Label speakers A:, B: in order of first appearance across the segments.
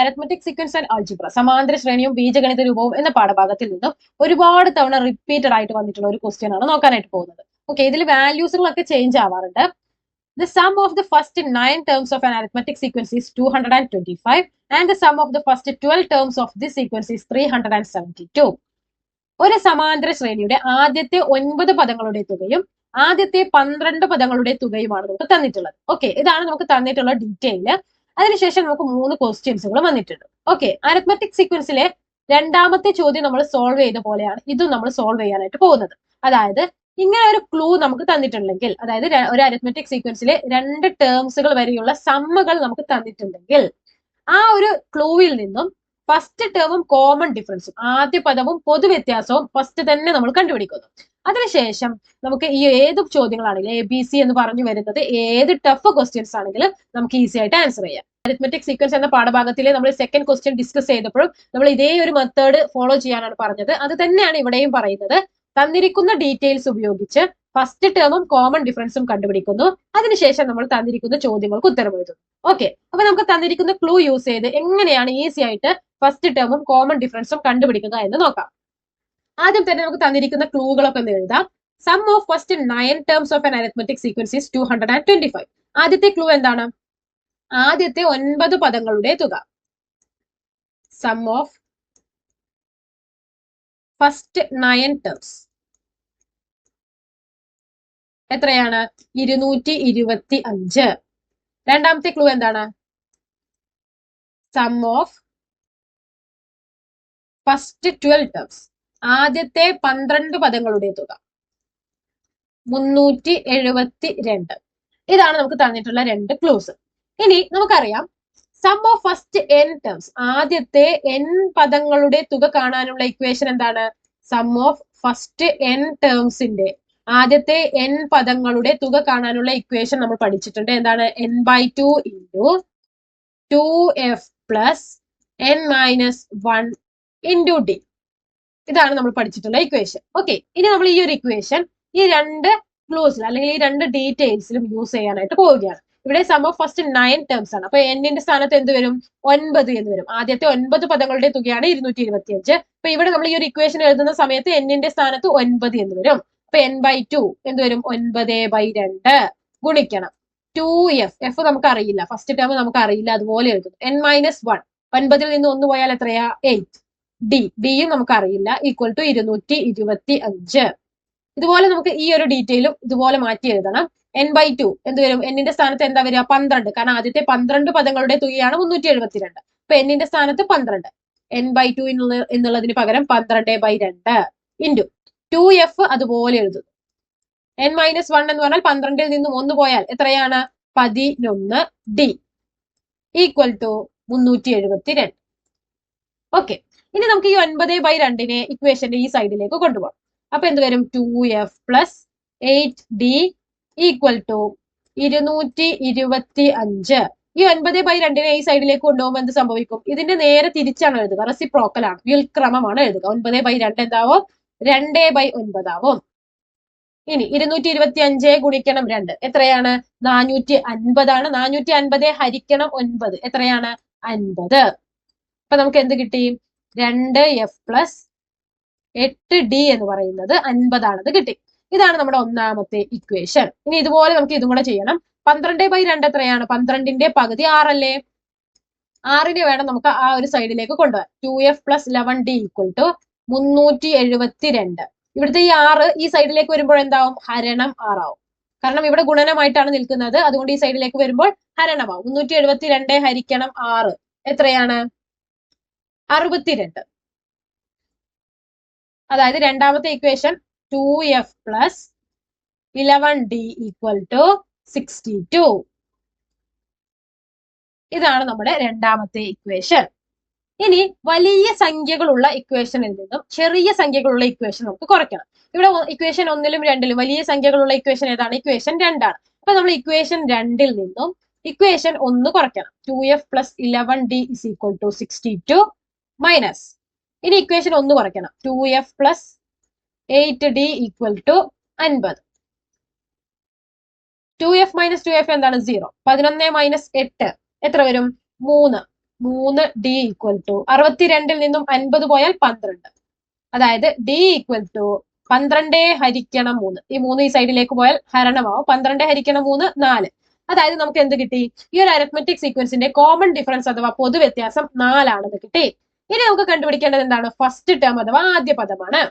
A: Arithmetic sequence and algebra സമാന്തര ശ്രേണിയും ബീജഗണിത രൂപവും എന്ന പാഠഭാഗത്തിൽ നിന്നും ഒരുപാട് തവണ റിപ്പീറ്റഡ് ആയിട്ട് വന്നിട്ടുള്ള ഒരു ക്വസ്റ്റ്യൻ ആണ് നോക്കാനായിട്ട് പോകുന്നത്. ഓക്കെ, ഇതിൽ വാല്യൂസുകളൊക്കെ change ആവാറുണ്ട്. The sum of the first 9 terms of an arithmetic sequence is 225 and the sum of the first 12 terms of this sequence is 372. ഒരു സമാന്തര ശ്രേണിയുടെ ആദ്യത്തെ 9 പദങ്ങളുടെ തുകയും ആദ്യത്തെ 12 പദങ്ങളുടെ തുകയുമാണ് നമുക്ക് തന്നിട്ടുള്ളത്. ഓക്കെ, ഇതാണ് നമുക്ക് തന്നിട്ടുള്ള ഡീറ്റെയിൽ. അതിനുശേഷം നമുക്ക് 3 ക്വസ്റ്റ്യൻസുകൾ വന്നിട്ടുണ്ട്. ഓക്കെ, അരിത്മെറ്റിക് സീക്വൻസിലെ രണ്ടാമത്തെ ചോദ്യം നമ്മൾ സോൾവ് ചെയ്ത പോലെയാണ് ഇതും നമ്മൾ സോൾവ് ചെയ്യാനായിട്ട് പോകുന്നത്. അതായത് ഇങ്ങനെ ഒരു ക്ലൂ നമുക്ക് തന്നിട്ടുണ്ടെങ്കിൽ, അതായത് ഒരു അരിത്മെറ്റിക് സീക്വൻസിലെ 2 ടേംസുകൾ വരെയുള്ള സമ്മുകൾ നമുക്ക് തന്നിട്ടുണ്ടെങ്കിൽ ആ ഒരു ക്ലൂവിൽ നിന്നും ഫസ്റ്റ് ടേമും കോമൺ ഡിഫറൻസും ആദ്യ പദവും പൊതുവ്യത്യാസവും ഫസ്റ്റ് തന്നെ നമ്മൾ കണ്ടുപിടിക്കുന്നു. അതിനുശേഷം നമുക്ക് ഈ ഏത് ചോദ്യങ്ങളാണെങ്കിലും ABC എന്ന് പറഞ്ഞു വരുന്നത് ഏത് ടഫ് ക്വസ്റ്റ്യൻസ് ആണെങ്കിലും നമുക്ക് ഈസി ആയിട്ട് ആൻസർ ചെയ്യാം. അരിത്മെറ്റിക് സീക്വൻസ് എന്ന പാഠഭാഗത്തിലെ നമ്മൾ സെക്കൻഡ് ക്വസ്റ്റ്യൻ ഡിസ്കസ് ചെയ്തപ്പോഴും നമ്മൾ ഇതേ ഒരു മെത്തേഡ് ഫോളോ ചെയ്യാനാണ് പറഞ്ഞത്. അത് തന്നെയാണ് ഇവിടെയും പറയുന്നത്. തന്നിരിക്കുന്ന ഡീറ്റെയിൽസ് ഉപയോഗിച്ച് ഫസ്റ്റ് ടേമും കോമൺ ഡിഫറൻസും കണ്ടുപിടിക്കുന്നു. അതിനുശേഷം നമ്മൾ തന്നിരിക്കുന്ന ചോദ്യങ്ങൾക്ക് ഉത്തരം എഴുതുന്നു. ഓക്കെ, അപ്പൊ നമുക്ക് തന്നിരിക്കുന്ന ക്ലൂ യൂസ് ചെയ്ത് എങ്ങനെയാണ് ഈസി ആയിട്ട് ഫസ്റ്റ് ടേമും കോമൺ ഡിഫറൻസും കണ്ടുപിടിക്കുക എന്ന് നോക്കാം. ആദ്യം തന്നെ നമുക്ക് തന്നിരിക്കുന്ന ക്ലൂകളൊക്കെ ഒന്ന് എഴുതാം. Sum of first 9 terms of an arithmetic sequence is 225. ആദ്യത്തെ ക്ലൂ എന്താണ്? ആദ്യത്തെ 9 പദങ്ങളുടെ തുക. സം ഓഫ് ഫസ്റ്റ് 9 ടേംസ് എത്രയാണ്? 225. രണ്ടാമത്തെ ക്ലൂ എന്താണ്? സം ഓഫ് ഫസ്റ്റ് 12 ടേംസ് ആദ്യത്തെ 12 പദങ്ങളുടെ തുക 372. ഇതാണ് നമുക്ക് തന്നിട്ടുള്ള 2 ക്ലൂസ്. ഇനി നമുക്കറിയാം sum of first n terms ആദ്യത്തെ n പദങ്ങളുടെ തുക കാണാനുള്ള ഇക്വേഷൻ എന്താണ്? സം ഓഫ് ഫസ്റ്റ് n ടേംസിന്റെ ആദ്യത്തെ n പദങ്ങളുടെ തുക കാണാനുള്ള ഇക്വേഷൻ നമ്മൾ പഠിച്ചിട്ടുണ്ട്. എന്താണ്? n/2 into 2f plus n-1 into d. ഇതാണ് നമ്മൾ പഠിച്ചിട്ടുള്ള ഇക്വേഷൻ. ഓക്കെ, ഇനി നമ്മൾ ഈ ഒരു ഇക്വേഷൻ ഈ 2 ക്ലൂസിൽ അല്ലെങ്കിൽ ഈ 2 ഡീറ്റെയിൽസിലും യൂസ് ചെയ്യാനായിട്ട് പോവുകയാണ്. ഇവിടെ സം ഓഫ് ഫസ്റ്റ് 9 ടേംസ് ആണ്. അപ്പൊ എന്നിന്റെ സ്ഥാനത്ത് എന്ത് വരും? 9 എന്ന് വരും. ആദ്യത്തെ 9 പദങ്ങളുടെ തുകയാണ് 225. അപ്പൊ ഇവിടെ നമ്മൾ ഈ ഒരു ഇക്വേഷൻ എഴുതുന്ന സമയത്ത് എന്നിന്റെ സ്ഥാനത്ത് 9 എന്ന് വരും. അപ്പൊ n/2 എന്ത് വരും? 9/2 ഗുണിക്കണം 2f. എഫ് നമുക്ക് അറിയില്ല, ഫസ്റ്റ് ടേം നമുക്ക് അറിയില്ല, അതുപോലെ എഴുതും. n-1 9ൽ നിന്ന് 1 പോയാൽ എത്രയാ? 8. ഡിയും നമുക്ക് അറിയില്ല, ഈക്വൽ ടു 225. ഇതുപോലെ നമുക്ക് ഈ ഒരു ഡീറ്റെയിലും ഇതുപോലെ മാറ്റി എഴുതണം. n/2 എന്ത് വരും? എന്നിന്റെ സ്ഥാനത്ത് എന്താ വരിക? 12. കാരണം ആദ്യത്തെ 12 പദങ്ങളുടെ തുകയാണ് 372. അപ്പൊ എന്നിന്റെ സ്ഥാനത്ത് 12. n/2 എന്നുള്ളതിന് പകരം 12/2 ഇൻറ്റു 2f അതുപോലെ എഴുതുന്നു. n-1 എന്ന് പറഞ്ഞാൽ 12ൽ നിന്നും 1 പോയാൽ എത്രയാണ്? 11. d equal to 372. ഓക്കെ, ഇനി നമുക്ക് ഈ 9/2 ഇക്വേഷന്റെ ഈ സൈഡിലേക്ക് കൊണ്ടുപോകാം. അപ്പൊ എന്ത് വരും? 2f plus 8d equal to 225. ഈ 9/2 ഈ സൈഡിലേക്ക് കൊണ്ടുപോകുമ്പോൾ എന്ത് സംഭവിക്കും? ഇതിന്റെ നേരെ തിരിച്ചാണ് എഴുതുക, റെസിപ്രോക്കൽ ആണ്, വ്യുൽക്രമമാണ് എഴുതുക. 9/2 എന്താവും? 2/9 ആവും. ഇനി 225 ഗുണിക്കണം 2 എത്രയാണ്? 450 ആണ്. 450 ഹരിക്കണം 9 എത്രയാണ്? 50. അപ്പൊ നമുക്ക് എന്ത് കിട്ടി? 2f പ്ലസ് 8d എന്ന് പറയുന്നത് 50 ആണെന്ന് കിട്ടി. ഇതാണ് നമ്മുടെ ഒന്നാമത്തെ ഇക്വേഷൻ. ഇനി ഇതുപോലെ നമുക്ക് ഇതും കൂടെ ചെയ്യണം. 12/2 എത്രയാണ്? 12ന്റെ പകുതി 6 അല്ലേ? 6നെ വേണം നമുക്ക് ആ ഒരു സൈഡിലേക്ക് കൊണ്ടുപോകാൻ. 2f plus 11d equal to 372. ഇവിടുത്തെ ഈ 6 ഈ സൈഡിലേക്ക് വരുമ്പോൾ എന്താവും? ഹരണം 6 ആവും. കാരണം ഇവിടെ ഗുണനമായിട്ടാണ് നിൽക്കുന്നത്, അതുകൊണ്ട് ഈ സൈഡിലേക്ക് വരുമ്പോൾ ഹരണമാവും. 372 ഹരിക്കണം 6 എത്രയാണ്? 62. അതായത് രണ്ടാമത്തെ equation 2f plus 11d equal to 62. ഇതാണ് നമ്മുടെ രണ്ടാമത്തെ ഇക്വേഷൻ. ഇനി വലിയ സംഖ്യകളുള്ള ഇക്വേഷനിൽ നിന്നും ചെറിയ സംഖ്യകളുള്ള ഇക്വേഷൻ നമുക്ക് കുറയ്ക്കണം. ഇവിടെ ഇക്വേഷൻ 1ലും 2ലും വലിയ സംഖ്യകളുള്ള ഇക്വേഷൻ ഏതാണ്? ഇക്വേഷൻ 2 ആണ്. അപ്പൊ നമ്മൾ ഇക്വേഷൻ 2ൽ നിന്നും ഇക്വേഷൻ 1 കുറയ്ക്കണം. 2f plus 11d is equal to 62 minus. ഇനി ഇക്വേഷൻ 1 കുറയ്ക്കണം. 2f plus 8d equal to 50. 2f minus 2f എന്താണ്? 0. 11 മൈനസ് 8 എത്ര വരും? 3. 3d ഈക്വൽ ടു 62 നിന്നും 50 പോയാൽ 12. അതായത് d ഈക്വൽ ടു 12 ഹരിക്കണം 3. ഈ 3 ഈ സൈഡിലേക്ക് പോയാൽ ഹരണമാവും. 12 ഹരിക്കണം 3 4. അതായത് നമുക്ക് എന്ത് കിട്ടി? ഈ ഒരു അരിത്മെറ്റിക് സീക്വൻസിന്റെ കോമൺ ഡിഫറൻസ് അഥവാ പൊതുവ്യത്യാസം 4 ആണെന്ന് കിട്ടി. ഇനി നമുക്ക് കണ്ടുപിടിക്കേണ്ടത് എന്താണ്? ഫസ്റ്റ് ടേം അഥവാ ആദ്യ പദമാണ്.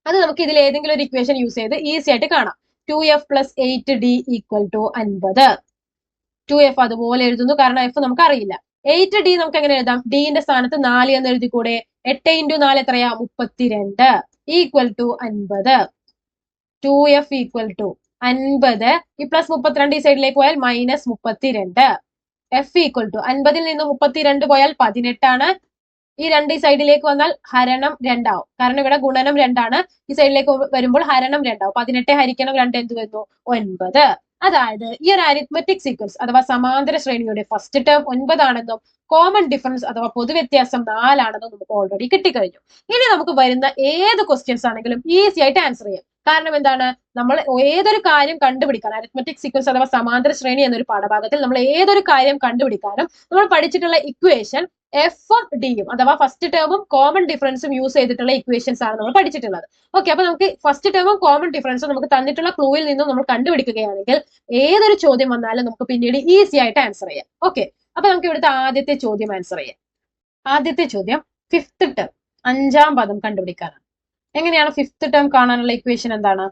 A: അത് നമുക്ക് ഇതിൽ ഏതെങ്കിലും ഒരു ഇക്വേഷൻ യൂസ് ചെയ്ത് ഈസി ആയിട്ട് കാണാം. 2f plus 8d equal to 50. 2f അതുപോലെ എഴുതുന്നു, കാരണം f നമുക്ക് അറിയില്ല. 8d നമുക്ക് എങ്ങനെ എഴുതാം? ഡിന്റെ സ്ഥാനത്ത് 4 എന്ന് എഴുതിക്കൂടെ? 8 ഇൻറ്റു 4 എത്രയാ? 32 equal to 50. 2f equal to 50. ഈ പ്ലസ് 32 ഈ സൈഡിലേക്ക് പോയാൽ മൈനസ് 32. f ഈക്വൽ ടു 50 നിന്ന് 32 പോയാൽ 18 ആണ്. ഈ 2 ഈ സൈഡിലേക്ക് വന്നാൽ ഹരണം 2 ആവും, കാരണം ഇവിടെ ഗുണനം 2 ആണ്. ഈ സൈഡിലേക്ക് വരുമ്പോൾ ഹരണം 2 ആവും. 18 ഹരിക്കണം 2 എന്ത് വരുന്നു? 9. അതായത് ഈ ഒരു അരിത്മെറ്റിക് സീക്വൻസ് അഥവാ സമാന്തര ശ്രേണിയുടെ ഫസ്റ്റ് ടേം 9 ആണെന്നും കോമൺ ഡിഫറൻസ് അഥവാ പൊതുവ്യത്യാസം 4 ആണെന്നും നമുക്ക് ഓൾറെഡി കിട്ടിക്കഴിഞ്ഞു. ഇനി നമുക്ക് വരുന്ന ഏത് ക്വസ്റ്റ്യൻസ് ആണെങ്കിലും ഈസി ആയിട്ട് ആൻസർ ചെയ്യാം. കാരണം എന്താണ്? നമ്മൾ ഏതൊരു കാര്യം കണ്ടുപിടിക്കാൻ അരിത്മെറ്റിക് സീക്വൻസ് അഥവാ സമാന്തര ശ്രേണി എന്നൊരു പാഠഭാഗത്തിൽ നമ്മൾ ഏതൊരു കാര്യം കണ്ടുപിടിക്കാനും നമ്മൾ പഠിച്ചിട്ടുള്ള ഇക്വേഷൻ എഫും ഡിയും അഥവാ ഫസ്റ്റ് ടേമും കോമൺ ഡിഫറൻസും യൂസ് ചെയ്തിട്ടുള്ള ഇക്വേഷൻസ് ആണ് നമ്മൾ പഠിച്ചിട്ടുള്ളത്. ഓക്കെ, അപ്പൊ നമുക്ക് ഫസ്റ്റ് ടേമും കോമൺ ഡിഫറൻസും നമുക്ക് തന്നിട്ടുള്ള ക്ലൂവിൽ നിന്നും നമ്മൾ കണ്ടുപിടിക്കുകയാണെങ്കിൽ ഏതൊരു ചോദ്യം വന്നാലും നമുക്ക് പിന്നീട് ഈസി ആയിട്ട് ആൻസർ ചെയ്യാം. ഓക്കെ, അപ്പൊ നമുക്ക് ഇവിടുത്തെ ആദ്യത്തെ ചോദ്യം ആൻസർ ചെയ്യാം. ആദ്യത്തെ ചോദ്യം ഫിഫ്ത് ടേം 5ാം പദം കണ്ടുപിടിക്കാനാണ്. എങ്ങനെയാണ് ഫിഫ്ത് ടേം കാണാനുള്ള ഇക്വേഷൻ? എന്താണ്?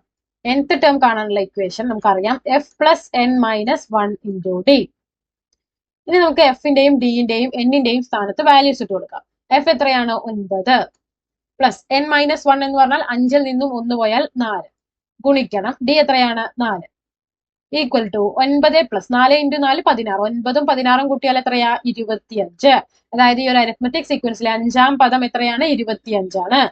A: nth ടേം കാണാനുള്ള ഇക്വേഷൻ നമുക്കറിയാം, F plus N minus 1 into d. ഇനി നമുക്ക് എഫിന്റെയും ഡിന്റെയും എന്നിന്റെയും സ്ഥാനത്ത് വാല്യൂസ് ഇട്ട് കൊടുക്കാം. എഫ് എത്രയാണ്? 9 പ്ലസ് എൻ മൈനസ് 1 എന്ന് പറഞ്ഞാൽ 5ൽ നിന്നും 1 പോയാൽ 4 ഗുണിക്കണം ഡി എത്രയാണ്? 4 ഈക്വൽ ടു 9 പ്ലസ് 4 ഇൻറ്റു 4 16. 9ഉം 16ഉം കൂട്ടിയാൽ എത്രയാ? 25. അതായത് ഈ ഒരു അരിത്മെറ്റിക് സീക്വൻസിലെ 5ാം പദം എത്രയാണ്? 25 ആണ്.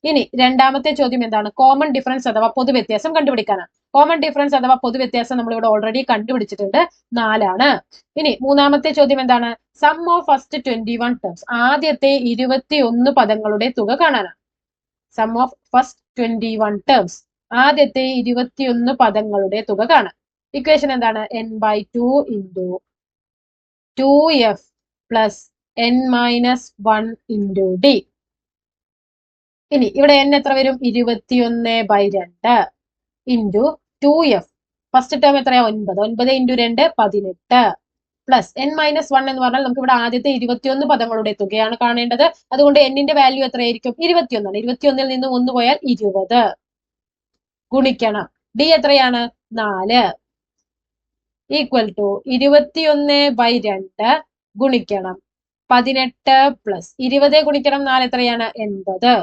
A: ഇനി രണ്ടാമത്തെ ചോദ്യം എന്താണ്? കോമൺ ഡിഫറൻസ് അഥവാ പൊതുവ്യത്യാസം കണ്ടുപിടിക്കാനാണ്. കോമൺ ഡിഫറൻസ് അഥവാ പൊതുവ്യത്യാസം നമ്മൾ ഇവിടെ ഓൾറെഡി കണ്ടുപിടിച്ചിട്ടുണ്ട്, 4 ആണ്. ഇനി മൂന്നാമത്തെ ചോദ്യം എന്താണ്? Sum of first 21 terms. ആദ്യത്തെ 21 പദങ്ങളുടെ തുക കാണാനാണ്. Sum of first 21 terms. ആദ്യത്തെ 21 പദങ്ങളുടെ തുക കാണാൻ. ഇക്വേഷൻ എന്താണ്? n/2 into 2f plus n minus 1 into d. ഇനി ഇവിടെ n എത്ര വരും? 21/2 ഇൻറ്റു 2f. ഫസ്റ്റ് ടേം എത്രയാ? 9. 9 ഇൻറ്റു 2 18 പ്ലസ് n മൈനസ് 1 എന്ന് പറഞ്ഞാൽ നമുക്ക് ഇവിടെ ആദ്യത്തെ 21 പദങ്ങളുടെ തുകയാണ് കാണേണ്ടത്. അതുകൊണ്ട് എന്നിന്റെ വാല്യൂ എത്രയായിരിക്കും? 21 ആണ്. 21ൽ നിന്ന് 1 പോയാൽ 20 ഗുണിക്കണം ഡി എത്രയാണ്? 4 ഈക്വൽ ടു 21/2 ഗുണിക്കണം 18 പ്ലസ് 20 ഗുണിക്കണം 4 എത്രയാണ്? 80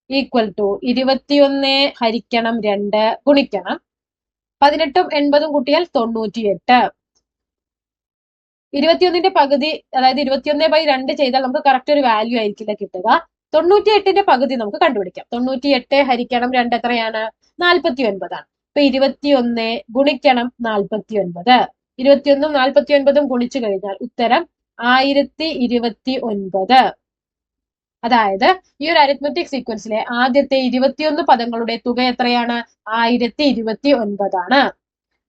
A: ഈക്വൽ ടു 21 ഹരിക്കണം 2 ഗുണിക്കണം 18ഉം 80ഉം കൂട്ടിയാൽ 98. 21ന്റെ പകുതി, അതായത് 21/2 ചെയ്താൽ നമുക്ക് കറക്റ്റ് ഒരു വാല്യൂ ആയിരിക്കില്ല കിട്ടുക. 98ന്റെ പകുതി നമുക്ക് കണ്ടുപിടിക്കാം. 98 ഹരിക്കണം 2 എത്രയാണ്? 49 ആണ്. ഇപ്പൊ 21 ഗുണിക്കണം 49. 21ഉം 49ഉം ഗുണിച്ചു കഴിഞ്ഞാൽ ഉത്തരം 1029. അതായത് ഈ ഒരു അരിത്മെറ്റിക് സീക്വൻസിലെ ആദ്യത്തെ 21 പദങ്ങളുടെ തുക എത്രയാണ്? 1029 ആണ്.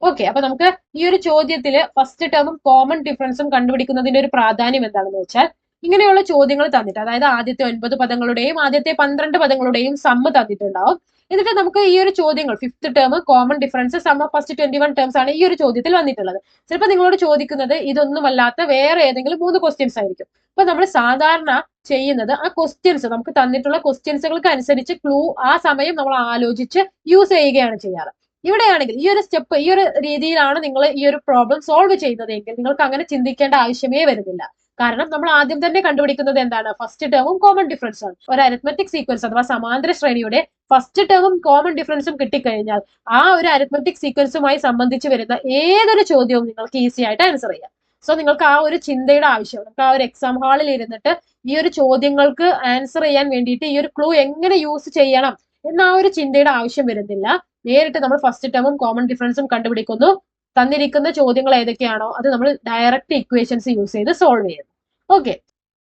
A: ഓക്കെ, അപ്പൊ നമുക്ക് ഈ ഒരു ചോദ്യത്തില് ഫസ്റ്റ് ടേമും കോമൺ ഡിഫറൻസും കണ്ടുപിടിക്കുന്നതിന്റെ ഒരു പ്രാധാന്യം എന്താണെന്ന് വെച്ചാൽ, ഇങ്ങനെയുള്ള ചോദ്യങ്ങൾ തന്നിട്ട്, അതായത് ആദ്യത്തെ 9 പദങ്ങളുടെയും ആദ്യത്തെ 12 പദങ്ങളുടെയും സമ്മ് തന്നിട്ടുണ്ടാവും. എന്നിട്ട് നമുക്ക് ഈ ഒരു ചോദ്യങ്ങൾ fifth term, common difference, sum of first 21 terms ആണ് ഈ ഒരു ചോദ്യത്തിൽ വന്നിട്ടുള്ളത്. ചിലപ്പോൾ നിങ്ങളോട് ചോദിക്കുന്നത് ഇതൊന്നുമല്ലാത്ത വേറെ ഏതെങ്കിലും 3 ക്വസ്റ്റ്യൻസ് ആയിരിക്കും. അപ്പൊ നമ്മൾ സാധാരണ ചെയ്യുന്നത് ആ ക്വസ്റ്റ്യൻസ്, നമുക്ക് തന്നിട്ടുള്ള ക്വസ്റ്റ്യൻസുകൾക്ക് അനുസരിച്ച് ക്ലൂ ആ സമയം നമ്മൾ ആലോചിച്ച് യൂസ് ചെയ്യുകയാണ് ചെയ്യാറ്. ഇവിടെയാണെങ്കിൽ ഈ ഒരു സ്റ്റെപ്പ്, ഈ ഒരു രീതിയിലാണ് നിങ്ങൾ ഈ ഒരു പ്രോബ്ലം സോൾവ് ചെയ്യുന്നതെങ്കിൽ നിങ്ങൾക്ക് അങ്ങനെ ചിന്തിക്കേണ്ട ആവശ്യമേ വരുന്നില്ല. കാരണം നമ്മൾ ആദ്യം തന്നെ കണ്ടുപിടിക്കുന്നത് എന്താണ്? ഫസ്റ്റ് ടേമും കോമൺ ഡിഫറൻസും ആണ്. ഒരു അരിത്മെറ്റിക് സീക്വൻസ് അഥവാ സമാന്തര ശ്രേണിയുടെ ഫസ്റ്റ് ടേമും കോമൺ ഡിഫറൻസും കിട്ടിക്കഴിഞ്ഞാൽ ആ ഒരു അരിത്മെറ്റിക് സീക്വൻസുമായി സംബന്ധിച്ച് വരുന്ന ഏതൊരു ചോദ്യവും നിങ്ങൾക്ക് ഈസി ആയിട്ട് ആൻസർ ചെയ്യാം. സോ നിങ്ങൾക്ക് ആ ഒരു ചിന്തയുടെ ആവശ്യം, നമുക്ക് ആ ഒരു എക്സാം ഹാളിൽ ഇരുന്നിട്ട് ഈ ഒരു ചോദ്യങ്ങൾക്ക് ആൻസർ ചെയ്യാൻ വേണ്ടിയിട്ട് ഈ ഒരു ക്ലൂ എങ്ങനെ യൂസ് ചെയ്യണം എന്ന ആ ഒരു ചിന്തയുടെ ആവശ്യം വരുന്നില്ല. നേരിട്ട് നമ്മൾ ഫസ്റ്റ് ടേമും കോമൺ ഡിഫറൻസും കണ്ടുപിടിക്കുന്നു. തന്നിരിക്കുന്ന ചോദ്യങ്ങൾ ഏതൊക്കെയാണോ അത് നമ്മൾ ഡയറക്റ്റ് ഇക്വേഷൻസ് യൂസ് ചെയ്ത് സോൾവ് ചെയ്യുന്നു. ഓക്കെ,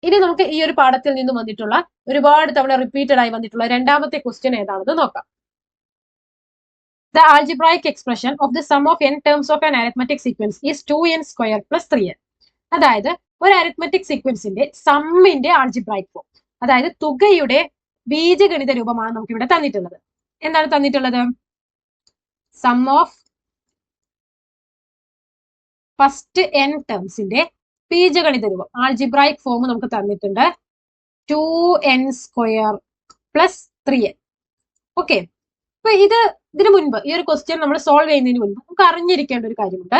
A: ഇനി നമുക്ക് ഈ ഒരു പാഠത്തിൽ നിന്നും വന്നിട്ടുള്ള ഒരുപാട് തവണ റിപ്പീറ്റഡ് ആയി വന്നിട്ടുള്ള രണ്ടാമത്തെ ക്വസ്റ്റ്യൻ ഏതാണെന്ന് നോക്കാം. The algebraic expression of the sum of n terms of an arithmetic sequence is 2n square plus 3n. അതായത് ഒരു അരിത്മെറ്റിക് സീക്വൻസിന്റെ സമ്മിന്റെ ആൾജിബ്രായിക് ഫോം, അതായത് തുകയുടെ ബീജഗണിത രൂപമാണ് നമുക്ക് ഇവിടെ തന്നിട്ടുള്ളത്. എന്താണ് തന്നിട്ടുള്ളത്? സം ഓഫ് ഫസ്റ്റ് n ടേംസിന്റെ ബീജഗണിത രൂപം, ആൾജിബ്രായിക് ഫോം നമുക്ക് തന്നിട്ടുണ്ട്. 2n² plus 3n. ഓക്കെ, അപ്പൊ ഇതിനു മുൻപ് ഈ ഒരു ക്വസ്റ്റ്യൻ നമ്മൾ സോൾവ് ചെയ്യുന്നതിന് മുൻപ് നമുക്ക് അറിഞ്ഞിരിക്കേണ്ട ഒരു കാര്യമുണ്ട്.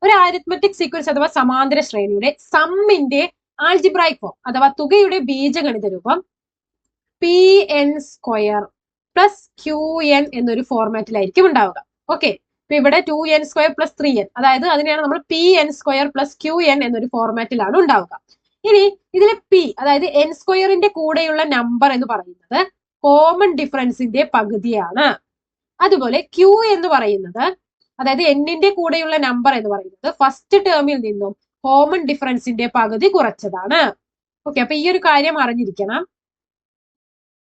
A: ഒരു അരിത്മെറ്റിക് സീക്വൻസ് അഥവാ സമാന്തര ശ്രേണിയുടെ സമ്മിന്റെ ആൾജിബ്രായിക് ഫോം അഥവാ തുകയുടെ ബീജഗണിത രൂപം pn² പ്ലസ് qn എന്നൊരു ഫോർമാറ്റിലായിരിക്കും ഉണ്ടാവുക. ഓക്കെ, ഇപ്പൊ ഇവിടെ 2n² പ്ലസ് 3n, അതായത് അതിനെയാണ് നമ്മൾ pn² പ്ലസ് qn എന്നൊരു ഫോർമാറ്റിലാണ് ഉണ്ടാവുക. ഇനി ഇതിലെ p, അതായത് n² കൂടെയുള്ള നമ്പർ എന്ന് പറയുന്നത് കോമൺ ഡിഫറൻസിന്റെ പകുതിയാണ്. അതുപോലെ q എന്ന് പറയുന്നത്, അതായത് n കൂടെയുള്ള നമ്പർ എന്ന് പറയുന്നത് ഫസ്റ്റ് ടേമിൽ നിന്നും കോമൺ ഡിഫറൻസിന്റെ പകുതി കുറച്ചതാണ്. ഓക്കെ, അപ്പൊ ഈ ഒരു കാര്യം അറിഞ്ഞിരിക്കണം.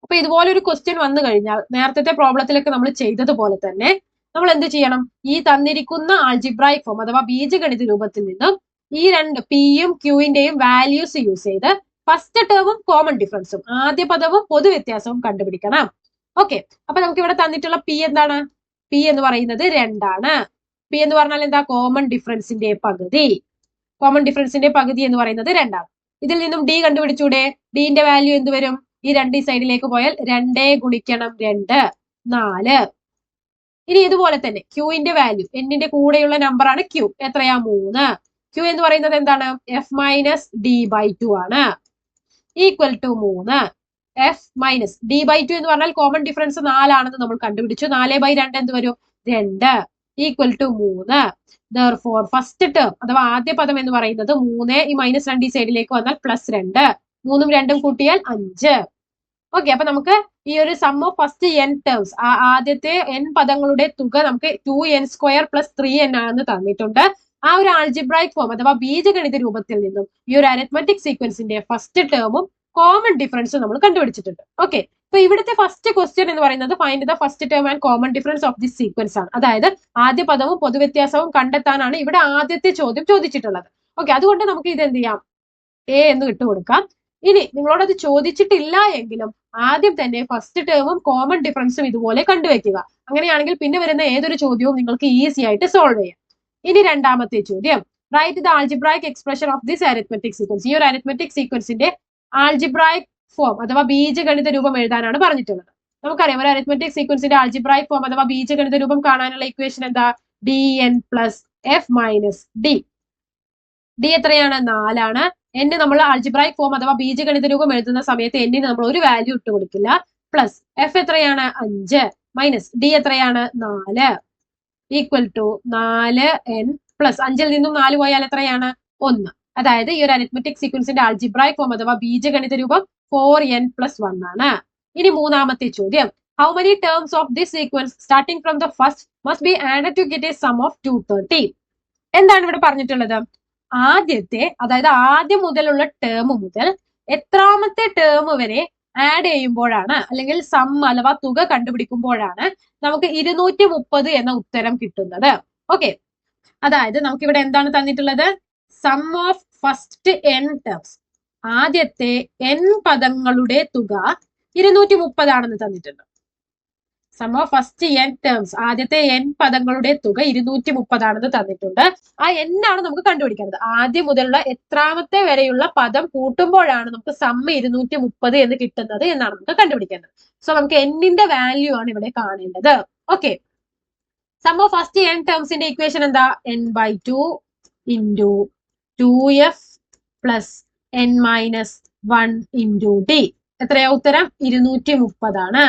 A: അപ്പൊ ഇതുപോലെ ഒരു ക്വസ്റ്റ്യൻ വന്നു കഴിഞ്ഞാൽ നേരത്തെ പ്രോബ്ലത്തിലൊക്കെ നമ്മൾ ചെയ്തതുപോലെ തന്നെ നമ്മൾ എന്ത് ചെയ്യണം? ഈ തന്നിരിക്കുന്ന ആൾജിബ്രായിക് ഫോം അഥവാ ബീജഗണിത രൂപത്തിൽ നിന്നും ഈ രണ്ട് പിയും ക്യൂവിന്റെയും വാല്യൂസ് യൂസ് ചെയ്ത് ഫസ്റ്റ് ടേമും കോമൺ ഡിഫറൻസും ആദ്യ പദവും പൊതുവ്യത്യാസവും കണ്ടുപിടിക്കണം. ഓക്കെ, അപ്പൊ നമുക്ക് ഇവിടെ തന്നിട്ടുള്ള പി എന്താണ്? പി എന്ന് പറയുന്നത് 2 ആണ്. പി എന്ന് പറഞ്ഞാൽ എന്താ? കോമൺ ഡിഫറൻസിന്റെ പകുതി. കോമൺ ഡിഫറൻസിന്റെ പകുതി എന്ന് പറയുന്നത് 2 ആണ്. ഇതിൽ നിന്നും ഡി കണ്ടുപിടിച്ചൂടെ? ഡിന്റെ വാല്യൂ എന്ത് വരും? ഈ 2 സൈഡിലേക്ക് പോയാൽ 2 ഗുണിക്കണം 2 4. ഇനി ഇതുപോലെ തന്നെ ക്യൂവിന്റെ വാല്യൂ, എന്നിന്റെ കൂടെയുള്ള നമ്പർ ആണ് ക്യൂ. എത്രയാ? 3. ക്യൂ എന്ന് പറയുന്നത് എന്താണ്? എഫ് മൈനസ് ഡി ബൈ 2 ആണ്. Equal to 3. F minus d by 2 എന്ന് പറഞ്ഞാൽ കോമൺ ഡിഫറൻസ് 4 ആണെന്ന് നമ്മൾ കണ്ടുപിടിച്ചു. 4/2 എന്ത് വരും? 2. Equal to 3. Therefore first term അഥവാ ആദ്യ പദം എന്ന് പറയുന്നത് 3, ഈ -2 ഈ സൈഡിലേക്ക് വന്നാൽ പ്ലസ് 2, 3ഉം 2ഉം കൂട്ടിയാൽ 5. ഓക്കെ, അപ്പൊ നമുക്ക് ഈ ഒരു sum of first n terms, ആദ്യത്തെ n പദങ്ങളുടെ തുക നമുക്ക് 2n² പ്ലസ് 3n ആണെന്ന് തന്നിട്ടുണ്ട്. ആ ഒരു ആൾജിബ്രായിക് ഫോം അഥവാ ബീജഗണിത രൂപത്തിൽ നിന്നും ഈ ഒരു അരിത്മെറ്റിക് സീക്വൻസിന്റെ ഫസ്റ്റ് ടേമും കോമൺ ഡിഫറൻസും നമ്മൾ കണ്ടുപിടിച്ചിട്ടുണ്ട്. ഓക്കെ, അപ്പൊ ഇവിടുത്തെ ഫസ്റ്റ് ക്വസ്റ്റ്യൻ എന്ന് പറയുന്നത് find the first term and common difference of this sequence ആണ്. അതായത് ആദ്യ പദവും പൊതുവ്യത്യാസവും കണ്ടെത്താനാണ് ഇവിടെ ആദ്യത്തെ ചോദ്യം ചോദിച്ചിട്ടുള്ളത്. ഓക്കെ, അതുകൊണ്ട് നമുക്ക് ഇത് എന്ത് ചെയ്യാം? എ എന്ന് ഇട്ടുകൊടുക്കാം. ഇനി നിങ്ങളോട് അത് ചോദിച്ചിട്ടില്ല എങ്കിലും ആദ്യം തന്നെ ഫസ്റ്റ് ടേമും കോമൺ ഡിഫറൻസും ഇതുപോലെ കണ്ടുവെക്കുക. അങ്ങനെയാണെങ്കിൽ പിന്നെ വരുന്ന ഏതൊരു ചോദ്യവും നിങ്ങൾക്ക് ഈസി ആയിട്ട് സോൾവ് ചെയ്യാം. ഇനി രണ്ടാമത്തെ ചോദ്യം, write the algebraic expression of this arithmetic sequence. ഈ ഒരു അരിത്മെറ്റിക് സീക്വൻസിന്റെ ആൾജിബ്രായിക് ഫോം അഥവാ ബീജഗണിത രൂപം എഴുതാനാണ് പറഞ്ഞിട്ടുള്ളത്. നമുക്കറിയാം, ഒരു അരിത്മെറ്റിക് സീക്വൻസിന്റെ ആൾജിബ്രായിക് ഫോം അഥവാ ബീജഗണിത രൂപം കാണാനുള്ള ഇക്വേഷൻ എന്താ? dn plus F minus D. D എത്രയാണ്? 4 ആണ്. n നമ്മൾ ആൾജിബ്രായിക് ഫോം അഥവാ ബീജഗണിത രൂപം എഴുതുന്ന സമയത്ത് n നമ്മൾ ഒരു വാല്യൂ ഇട്ട് കൊടുക്കില്ല. പ്ലസ് എഫ് എത്രയാണ്? 5 മൈനസ് ഡി എത്രയാണ്? 4 ഈക്വൽ ടു 4n പ്ലസ് 5ൽ നിന്നും 4 പോയാൽ എത്രയാണ്? 1. അതായത് ഈ ഒരു അരിത്മെറ്റിക് സീക്വൻസിന്റെ ആൾജിബ്രായിക് ഫോം അഥവാ ബീജഗണിത രൂപം 4n പ്ലസ് 1 ആണ്. ഇനി മൂന്നാമത്തെ ചോദ്യം, how many terms of this sequence starting from the first must be added to get a sum of 230. എന്താണ് ഇവിടെ പറഞ്ഞിട്ടുള്ളത്? ആദ്യത്തെ, അതായത് ആദ്യം മുതലുള്ള ടേം മുതൽ എത്രാമത്തെ ടേം വരെ ആഡ് ചെയ്യുമ്പോഴാണ്, അല്ലെങ്കിൽ സം അഥവാ തുക കണ്ടുപിടിക്കുമ്പോഴാണ് നമുക്ക് 230 എന്ന ഉത്തരം കിട്ടുന്നത്. ഓക്കെ, അതായത് നമുക്ക് ഇവിടെ എന്താണ് തന്നിട്ടുള്ളത്? Sum of first n terms, ആദ്യത്തെ n പദങ്ങളുടെ തുക 230 ആണെന്ന് തന്നിട്ടുണ്ട്. Sum of first n terms, ആദ്യത്തെ n പദങ്ങളുടെ തുക 230 ആണെന്ന് തന്നിട്ടുണ്ട്. ആ n ആണ് നമുക്ക് കണ്ടുപിടിക്കേണ്ടത്. ആദ്യം മുതലുള്ള എത്രാമത്തെ വരെയുള്ള പദം കൂട്ടുമ്പോഴാണ് നമുക്ക് സം 230 എന്ന് കിട്ടുന്നത് എന്നാണ് നമുക്ക് കണ്ടുപിടിക്കേണ്ടത്. സോ നമുക്ക് n-ന്റെ വാല്യൂ ആണ് ഇവിടെ കാണേണ്ടത്. Okay, sum of first n ടേംസിന്റെ ഇക്വേഷൻ എന്താ? n/2 into 2f plus n minus 1 into d. എത്രയാ ഉത്തരം? 230 ആണ്.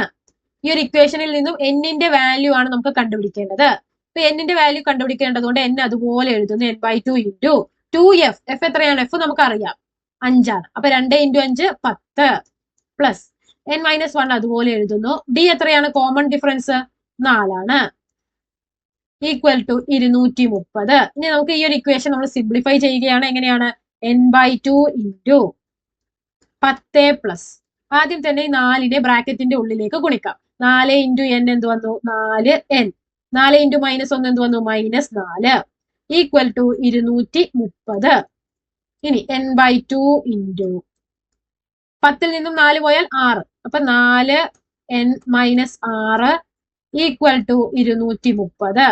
A: ഈ ഒരു ഇക്വേഷനിൽ നിന്നും n-ന്റെ വാല്യൂ ആണ് നമുക്ക് കണ്ടുപിടിക്കേണ്ടത്. അപ്പൊ n-ന്റെ വാല്യൂ കണ്ടുപിടിക്കേണ്ടത് കൊണ്ട് n അതുപോലെ എഴുതുന്നു. n/2 into 2f. എഫ് എത്രയാണ്? എഫ് നമുക്കറിയാം 5 ആണ്. അപ്പൊ 2 ഇൻറ്റു 5 10 പ്ലസ് n മൈനസ് 1 അതുപോലെ എഴുതുന്നു. d എത്രയാണ്? കോമൺ ഡിഫറൻസ് 4 ആണ്. Equal to 230. ഇനി നമുക്ക് ഈ ഒരു ഇക്വേഷൻ നമ്മൾ സിംപ്ലിഫൈ ചെയ്യുകയാണ്. എങ്ങനെയാണ്? n/2 ഇൻറ്റു 10 പ്ലസ്, ആദ്യം തന്നെ 4നെ ബ്രാക്കറ്റിന്റെ ഉള്ളിലേക്ക് ഗുണിക്കാം. 4 ഇൻറ്റു n എന്ത് വന്നു? 4n. 4 ഇൻറ്റു -1 എന്ത് വന്നു? -4 ഈക്വൽ ടു 230. ഇനി n/2 ഇൻറ്റു 10 നിന്നും 4 പോയാൽ 6. അപ്പൊ 4n-6 ഈക്വൽ ടു 230.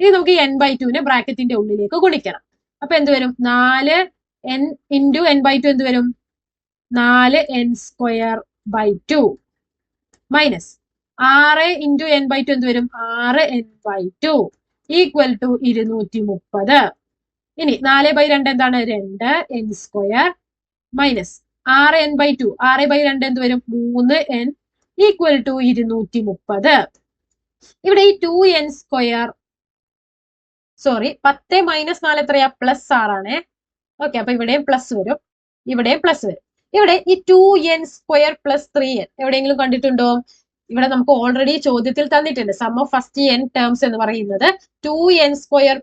A: ഇനി നമുക്ക് n/2 ബ്രാക്കറ്റിന്റെ ഉള്ളിലേക്ക് ഗുണിക്കണം. അപ്പൊ എന്ത് വരും? 4n ഇൻറ്റു n/2 എന്ത് വരും? 4n²/2 മൈനസ് 6 ഇൻറ്റു n/2 എന്ത് വരും? 6n/2 equal to 230. ഇനി 4/2 എന്താണ്? 2n² മൈനസ് 6n/2 6/2 എന്ത് വരും? 3n equal to 230. ഇവിടെ ഈ 2n² 10 മൈനസ് 4 എത്രയാ? +6 ആണേ. ഓക്കെ, അപ്പൊ ഇവിടെയും പ്ലസ് വരും, ഇവിടെയും പ്ലസ് വരും. ഇവിടെ ഈ 2n² + 3n എവിടെയെങ്കിലും കണ്ടിട്ടുണ്ടോ? ഇവിടെ നമുക്ക് ഓൾറെഡി ചോദ്യത്തിൽ തന്നിട്ടുണ്ട്. Sum of first n terms എന്ന് പറയുന്നത് 2n²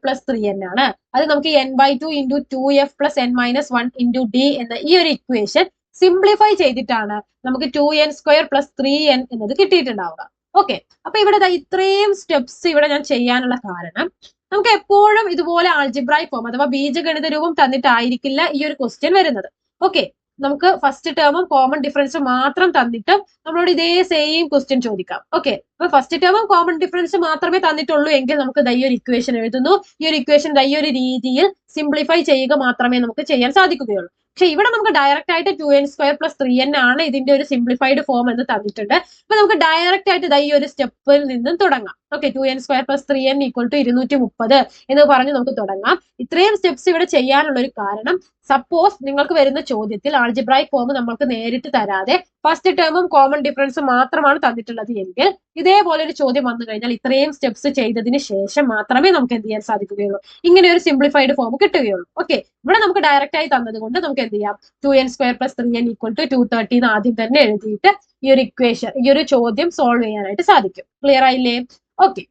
A: + 3n ആണ്. അത് നമുക്ക് n/2 into 2f + n-1 into d എന്ന ഈ ഒരു ഇക്വേഷൻ സിംപ്ലിഫൈ ചെയ്തിട്ടാണ് നമുക്ക് 2n² + 3n എന്നത് കിട്ടിയിട്ടുണ്ടാവുക. ഓക്കെ, അപ്പൊ ഇവിടെ ഇത്രയും സ്റ്റെപ്സ് ഇവിടെ ഞാൻ ചെയ്യാനുള്ള കാരണം, നമുക്ക് എപ്പോഴും ഇതുപോലെ ആൾജിബ്രായിക് ഫോം അഥവാ ബീജഗണിത രൂപം തന്നിട്ടായിരിക്കില്ല ഈ ഒരു ക്വസ്റ്റ്യൻ വരുന്നത്. ഓക്കെ, നമുക്ക് ഫസ്റ്റ് ടേമും കോമൺ ഡിഫറൻസും മാത്രം തന്നിട്ടും നമ്മളോട് ഇതേ സെയിം ക്വസ്റ്റ്യൻ ചോദിക്കാം. ഓക്കെ, അപ്പൊ ഫസ്റ്റ് ടേമും കോമൺ ഡിഫറൻസ് മാത്രമേ തന്നിട്ടുള്ളൂ എങ്കിൽ നമുക്ക് ഈ ഒരു ഇക്വേഷൻ എഴുതുന്നു. ഈ ഒരു ഇക്വേഷൻ ഈ ഒരു രീതിയിൽ സിംപ്ലിഫൈ ചെയ്യുക മാത്രമേ നമുക്ക് ചെയ്യാൻ സാധിക്കുകയുള്ളൂ. പക്ഷെ ഇവിടെ നമുക്ക് ഡയറക്റ്റ് ആയിട്ട് 2n² + 3n ആണ് ഇതിന്റെ ഒരു സിംപ്ലിഫൈഡ് ഫോം എന്ന് തന്നിട്ടുണ്ട്. അപ്പൊ നമുക്ക് ഡയറക്റ്റ് ആയിട്ട് ഈ ഒരു സ്റ്റെപ്പിൽ നിന്നും തുടങ്ങാം. Okay, 2n² + 3n equal to 230 എന്ന് പറഞ്ഞ് നമുക്ക് തുടങ്ങാം. ഇത്രയും സ്റ്റെപ്സ് ഇവിടെ ചെയ്യാനുള്ള ഒരു കാരണം, സപ്പോസ് നിങ്ങൾക്ക് വരുന്ന ചോദ്യത്തിൽ ആൾജിബ്രായിക് ഫോം നമ്മൾക്ക് നേരിട്ട് തരാതെ ഫസ്റ്റ് ടേമും കോമൺ ഡിഫറൻസും മാത്രമാണ് തന്നിട്ടുള്ളത് എങ്കിൽ ഇതേപോലെ ഒരു ചോദ്യം വന്നു കഴിഞ്ഞാൽ ഇത്രയും സ്റ്റെപ്സ് ചെയ്തതിന് ശേഷം മാത്രമേ നമുക്ക് എന്ത് ചെയ്യാൻ സാധിക്കുകയുള്ളൂ, ഇങ്ങനെ ഒരു സിംപ്ലിഫൈഡ് ഫോം കിട്ടുകയുള്ളൂ. ഓക്കെ, ഇവിടെ നമുക്ക് ഡയറക്റ്റ് ആയി തന്നത് കൊണ്ട് നമുക്ക് എന്ത് ചെയ്യാം? 2n² + 3n ഈക്വൽ ടു 230 എന്ന് ആദ്യം തന്നെ എഴുതിയിട്ട് ഈ ഒരു ഇക്വേഷൻ, ഈ ഒരു ചോദ്യം സോൾവ് ചെയ്യാനായിട്ട് സാധിക്കും. ക്ലിയർ ആയില്ലേ? ഓക്കെ,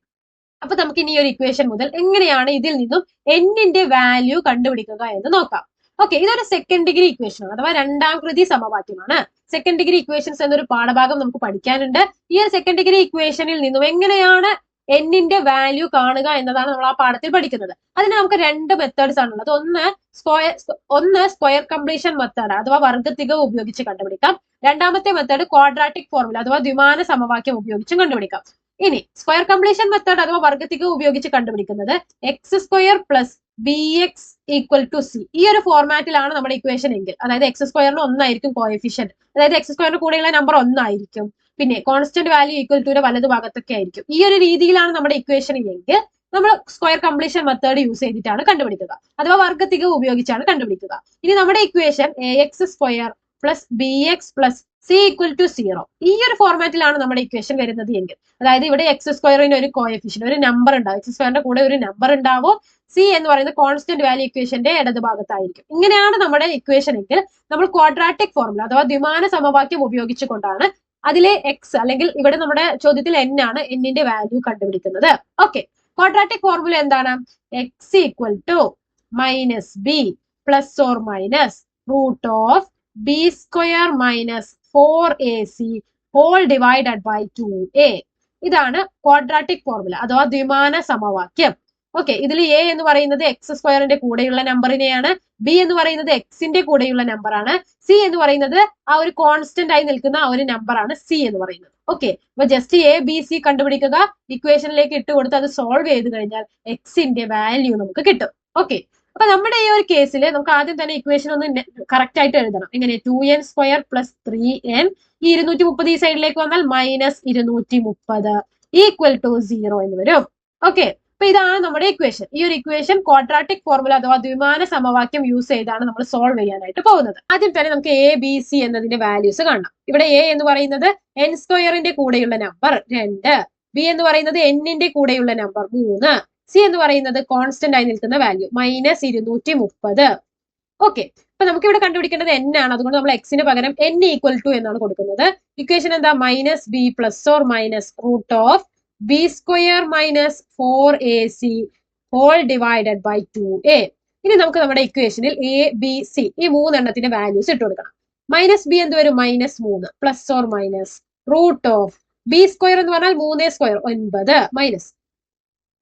A: അപ്പൊ നമുക്ക് ഇനി ഒരു ഇക്വേഷൻ മുതൽ എങ്ങനെയാണ് ഇതിൽ നിന്നും n-ന്റെ വാല്യൂ കണ്ടുപിടിക്കുക എന്ന് നോക്കാം. ഓക്കെ, ഇതൊരു സെക്കൻഡ് ഡിഗ്രി ഇക്വേഷൻ ആണ്, അഥവാ രണ്ടാം കൃതി സമവാക്യമാണ്. സെക്കൻഡ് ഡിഗ്രി ഇക്വേഷൻസ് എന്നൊരു പാഠഭാഗം നമുക്ക് പഠിക്കാനുണ്ട്. ഈ ഒരു സെക്കൻഡ് ഡിഗ്രി ഇക്വേഷനിൽ നിന്നും എങ്ങനെയാണ് n-ന്റെ വാല്യൂ കാണുക എന്നതാണ് നമ്മൾ ആ പാഠത്തിൽ പഠിക്കുന്നത്. അതിന് നമുക്ക് രണ്ട് മെത്തേഡ്സ് ആണുള്ളത്. ഒന്ന് സ്ക്വയർ കംപ്ലീഷൻ മെത്തേഡ് അഥവാ വർഗ്ഗത്തിക ഉപയോഗിച്ച് കണ്ടുപിടിക്കാം. രണ്ടാമത്തെ മെത്തേഡ് ക്വാഡ്രാറ്റിക് ഫോർമുല അഥവാ ദ്വിമാന സമവാക്യം ഉപയോഗിച്ചും കണ്ടുപിടിക്കാം. ഇനി സ്ക്വയർ കംപ്ലീഷൻ മെത്തേഡ് അഥവാ വർഗ്ഗത്തിക ഉപയോഗിച്ച് കണ്ടുപിടിക്കുന്നത് x² + bx equal to c ഈ ഒരു ഫോർമാറ്റിലാണ് നമ്മുടെ ഇക്വേഷൻ എങ്കിൽ, അതായത് x² 1 ആയിരിക്കും കോഎഫിഷ്യന്റ്, അതായത് x² കൂടെയുള്ള നമ്പർ 1 ആയിരിക്കും. പിന്നെ കോൺസ്റ്റന്റ് വാല്യൂ ഈക്വൽ ടു വലതു ഭാഗത്തൊക്കെ ആയിരിക്കും. ഈ ഒരു രീതിയിലാണ് നമ്മുടെ ഇക്വേഷൻ എങ്കിൽ നമ്മൾ സ്ക്വയർ കംപ്ലീഷൻ മെത്തേഡ് യൂസ് ചെയ്തിട്ടാണ് കണ്ടുപിടിക്കുക, അഥവാ വർഗ്ഗത്തിക ഉപയോഗിച്ചാണ് കണ്ടുപിടിക്കുക. ഇനി നമ്മുടെ equation ax² + bx + c equal to 0 ഈ ഒരു ഫോർമാറ്റിലാണ് നമ്മുടെ ഇക്വേഷൻ വരുന്നത് എങ്കിൽ, അതായത് ഇവിടെ x² ഒരു കോഎഫിഷ്യന്റ്, ഒരു നമ്പർ ഉണ്ടാവും, x² കൂടെ ഒരു നമ്പർ ഉണ്ടാവും, c എന്ന് പറയുന്നത് കോൺസ്റ്റന്റ് വാല്യൂ ഇക്വേഷന്റെ ഇടത് ഭാഗത്തായിരിക്കും. ഇങ്ങനെയാണ് നമ്മുടെ ഇക്വേഷൻ എങ്കിൽ നമ്മൾ ക്വാഡ്രാറ്റിക് ഫോർമുല അഥവാ ദ്വിമാന സമവാക്യം ഉപയോഗിച്ചുകൊണ്ടാണ് അതിലെ x അല്ലെങ്കിൽ ഇവിടെ നമ്മുടെ ചോദ്യത്തിൽ n ആണ്, n-ന്റെ വാല്യൂ കണ്ടുപിടിക്കുന്നത്. ഓക്കെ, ക്വാഡ്രാറ്റിക് ഫോർമുല എന്താണ്? x equal to -b ± √b² - 4ac whole divided by 2a. ഇതാണ് ക്വാഡ്രാറ്റിക് ഫോർമുല അഥവാ ദ്വിമാന സമവാക്യം. ഓക്കെ, ഇതിൽ a എന്ന് പറയുന്നത് x² കൂടെയുള്ള നമ്പറിനെയാണ്, b എന്ന് പറയുന്നത് x-ന്റെ കൂടെയുള്ള നമ്പറാണ്, c എന്ന് പറയുന്നത് ആ ഒരു കോൺസ്റ്റന്റ് ആയി നിൽക്കുന്ന ആ ഒരു നമ്പറാണ് c എന്ന് പറയുന്നത്. ഓക്കെ, അപ്പൊ ജസ്റ്റ് a b c കണ്ടുപിടിക്കുക, ഇക്വേഷനിലേക്ക് ഇട്ട് കൊടുത്ത് അത് സോൾവ് ചെയ്ത് കഴിഞ്ഞാൽ x-ന്റെ വാല്യൂ നമുക്ക് കിട്ടും. ഓക്കെ, അപ്പൊ നമ്മുടെ ഈ ഒരു കേസിൽ നമുക്ക് ആദ്യം തന്നെ ഇക്വേഷൻ ഒന്ന് കറക്റ്റ് ആയിട്ട് എഴുതണം. എങ്ങനെ? 2n² + 3n ഈ 230 ഈ സൈഡിലേക്ക് വന്നാൽ -230 ഈക്വൽ ടു 0 എന്ന് വരും. ഓക്കെ, അപ്പൊ ഇതാണ് നമ്മുടെ ഇക്വേഷൻ. ഈ ഒരു ഇക്വേഷൻ ക്വാഡ്രാറ്റിക് ഫോർമുല അഥവാ ദ്വിമാന സമവാക്യം യൂസ് ചെയ്താണ് നമ്മൾ സോൾവ് ചെയ്യാനായിട്ട് പോകുന്നത്. ആദ്യം തന്നെ നമുക്ക് a b c എന്നതിന്റെ വാല്യൂസ് കാണാം. ഇവിടെ a എന്ന് പറയുന്നത് n² കൂടെയുള്ള നമ്പർ 2, b എന്ന് പറയുന്നത് n-ന്റെ കൂടെയുള്ള നമ്പർ 3, c എന്ന് പറയുന്നത് കോൺസ്റ്റന്റ് ആയി നിൽക്കുന്ന വാല്യൂ -230. ഓക്കെ, അപ്പൊ നമുക്ക് ഇവിടെ കണ്ടുപിടിക്കേണ്ടത് n ആണ്, അതുകൊണ്ട് നമ്മൾ x-ന് പകരം n ഈക്വൽ ടു എന്നാണ് കൊടുക്കുന്നത്. ഇക്വേഷൻ എന്താ? -b ± √b² - 4ac whole divided by 2a. ഇനി നമുക്ക് നമ്മുടെ ഇക്വേഷനിൽ a b c ഈ മൂന്നെണ്ണത്തിന്റെ വാല്യൂസ് ഇട്ട് കൊടുക്കണം. -b എന്ത് വരും? -3 ± √b² എന്ന് പറഞ്ഞാൽ 3² 9 മൈനസ്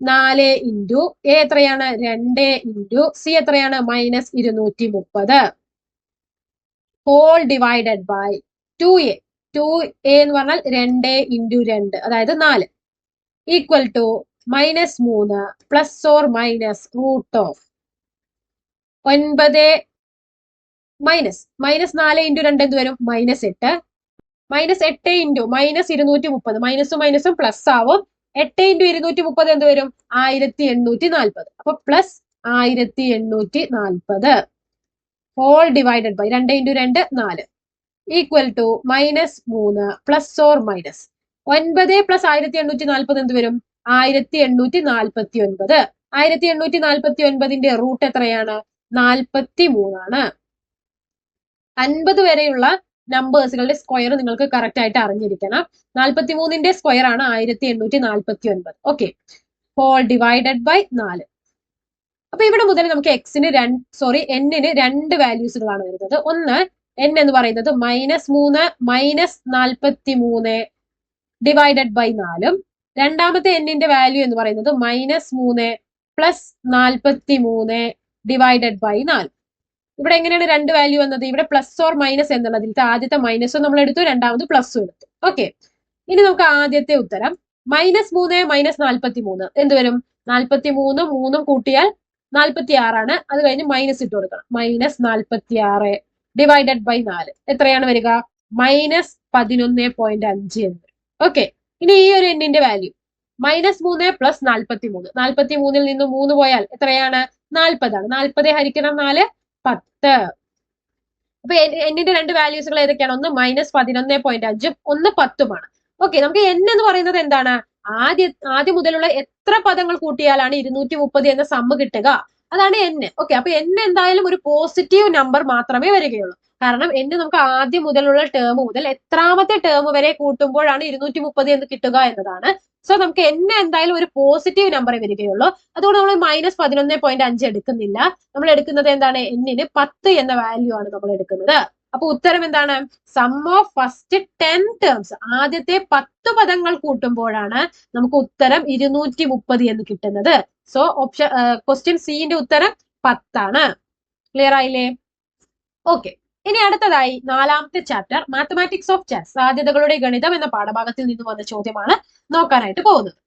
A: 4 ഇൻറ്റു എ എത്രയാണ് 2 ഇൻറ്റു സി എത്രയാണ് -230 whole divided by 2a. 2a എന്ന് പറഞ്ഞാൽ 2 ഇൻറ്റു 2 അതായത് 4 equal to -3 plus or minus root of 9 -4 into 2 എന്ത് വരും -8 -8 ഇൻറ്റു -230 മൈനസും മൈനസും പ്ലസ് ആവും 8 ഇൻറ്റു 230 എന്ത് വരും 1840 അപ്പൊ plus 1840 whole divided by 2 into 2 4 equal to -3 plus or minus 9 plus 1840 എന്ത് വരും 1849 1849ന്റെ റൂട്ട് എത്രയാണ് 43 ആണ്. 50 വരെയുള്ള നമ്പേഴ്സുകളുടെ സ്ക്വയർ നിങ്ങൾക്ക് കറക്റ്റ് ആയിട്ട് അറിഞ്ഞിരിക്കണം. 43ന്റെ സ്ക്വയർ ആണ് 1849. Okay, whole divided by 4. അപ്പൊ ഇവിടെ മുതൽ നമുക്ക് എക്സിന് എന്നിന് 2 വാല്യൂസുകളാണ് വരുന്നത്. ഒന്ന് n എന്ന് പറയുന്നത് -3 -43 ഡിവൈഡഡ് ബൈ 4ഉം രണ്ടാമത്തെ എന്നിന്റെ വാല്യൂ എന്ന് പറയുന്നത് -3 പ്ലസ് 43 ഡിവൈഡഡ് ബൈ 4. ഇവിടെ എങ്ങനെയാണ് 2 വാല്യൂ വന്നത്? ഇവിടെ പ്ലസ് ഓർ മൈനസ് എന്നുള്ളതിൽ ആദ്യത്തെ മൈനസും നമ്മൾ എടുത്തു, രണ്ടാമത് പ്ലസും എടുത്തു. ഓക്കെ, ഇനി നമുക്ക് ആദ്യത്തെ ഉത്തരം -3 -43 എന്ത് വരും 43 3 കൂട്ടിയാൽ 46 ആണ്. അത് കഴിഞ്ഞ് മൈനസ് ഇട്ട് കൊടുക്കണം. -46 ഡിവൈഡഡ് ബൈ 4 എത്രയാണ് വരിക -11.5 എന്ന് വരും. ഓക്കെ, ഇനി ഈ ഒരു എന്നിന്റെ വാല്യൂ -3 പ്ലസ് 43 43ൽ നിന്ന് 3 പോയാൽ എത്രയാണ് 40 ആണ്. 40 ഹരിക്കണം 4 10. അപ്പൊ എന്നിന്റെ 2 വാല്യൂസുകൾ ഏതൊക്കെയാണ്? ഒന്ന് -11.5ഉം ഒന്ന് 10ഉമാണ്. ഓക്കെ, നമുക്ക് n എന്ന് പറയുന്നത് എന്താണ്? ആദ്യം മുതലുള്ള എത്ര പദങ്ങൾ കൂട്ടിയാലാണ് 230 എന്ന സമ്മ് കിട്ടുക, അതാണ് n. ഓക്കെ, അപ്പൊ n എന്തായാലും ഒരു പോസിറ്റീവ് നമ്പർ മാത്രമേ വരികയുള്ളൂ. കാരണം n നമുക്ക് ആദ്യം മുതലുള്ള ടേം മുതൽ എത്രാമത്തെ ടേം വരെ കൂട്ടുമ്പോഴാണ് 230 എന്ന് കിട്ടുക എന്നതാണ്. സോ നമുക്ക് n എന്തായാലും ഒരു പോസിറ്റീവ് നമ്പറേ വരികയുള്ളൂ. അതുകൊണ്ട് നമ്മൾ -11.5 എടുക്കുന്നില്ല. നമ്മൾ എടുക്കുന്നത് എന്താണ്? എന്നിന് 10 എന്ന വാല്യൂ ആണ് നമ്മൾ എടുക്കുന്നത്. അപ്പൊ ഉത്തരം എന്താണ്? സം ഓഫ് ഫസ്റ്റ് 10 ടേംസ്, ആദ്യത്തെ 10 പദങ്ങൾ കൂട്ടുമ്പോഴാണ് നമുക്ക് ഉത്തരം 230 എന്ന് കിട്ടുന്നത്. സോ ഓപ്ഷൻ ക്വസ്റ്റ്യൻ സിന്റെ ഉത്തരം 10 ആണ്. ക്ലിയർ ആയില്ലേ? ഓക്കെ, ഇനി അടുത്തതായി 4ാമത്തെ ചാപ്റ്റർ മാത്തമാറ്റിക്സ് ഓഫ് ചെസ്, സാധ്യതകളുടെ ഗണിതം എന്ന പാഠഭാഗത്തിൽ നിന്ന് വന്ന ചോദ്യമാണ് നോക്കാനായിട്ട് പോകുന്നത്.